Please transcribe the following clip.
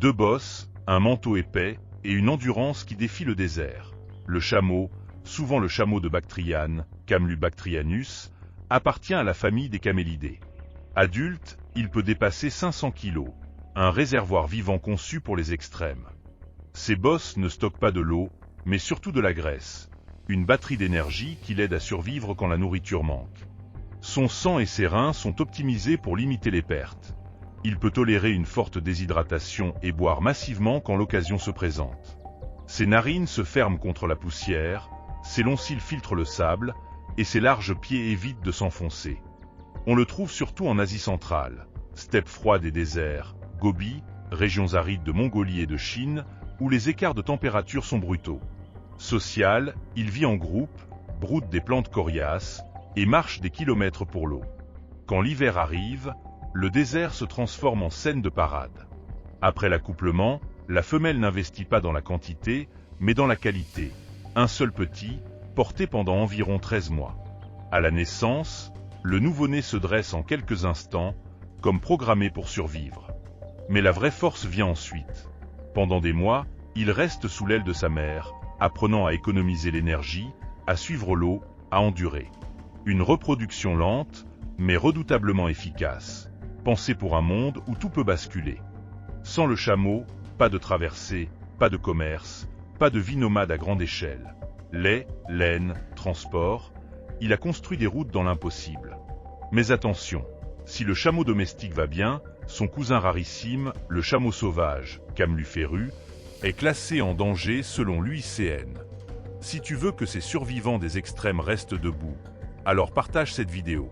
Deux bosses, un manteau épais et une endurance qui défie le désert. Le chameau, souvent le chameau de Bactriane, Camelubactrianus, appartient à la famille des camélidés. Adulte, il peut dépasser 500 kg, un réservoir vivant conçu pour les extrêmes. Ces bosses ne stockent pas de l'eau, mais surtout de la graisse, une batterie d'énergie qui l'aide à survivre quand la nourriture manque. Son sang et ses reins sont optimisés pour limiter les pertes. Il peut tolérer une forte déshydratation et boire massivement quand l'occasion se présente. Ses narines se ferment contre la poussière, ses longs cils filtrent le sable, et ses larges pieds évitent de s'enfoncer. On le trouve surtout en Asie centrale, steppes froides et déserts, Gobi, régions arides de Mongolie et de Chine, où les écarts de température sont brutaux. Social, il vit en groupe, broute des plantes coriaces, et marche des kilomètres pour l'eau. Quand l'hiver arrive, le désert se transforme en scène de parade. Après l'accouplement, la femelle n'investit pas dans la quantité, mais dans la qualité. Un seul petit, porté pendant environ 13 mois. À la naissance, le nouveau-né se dresse en quelques instants, comme programmé pour survivre. Mais la vraie force vient ensuite. Pendant des mois, il reste sous l'aile de sa mère, apprenant à économiser l'énergie, à suivre l'eau, à endurer. Une reproduction lente, mais redoutablement efficace, pensée pour un monde où tout peut basculer. Sans le chameau, pas de traversée, pas de commerce, pas de vie nomade à grande échelle. Lait, laine, transport, il a construit des routes dans l'impossible. Mais attention, si le chameau domestique va bien, son cousin rarissime, le chameau sauvage, Cameluférus, est classé en danger selon l'UICN. Si tu veux que ces survivants des extrêmes restent debout, alors partage cette vidéo.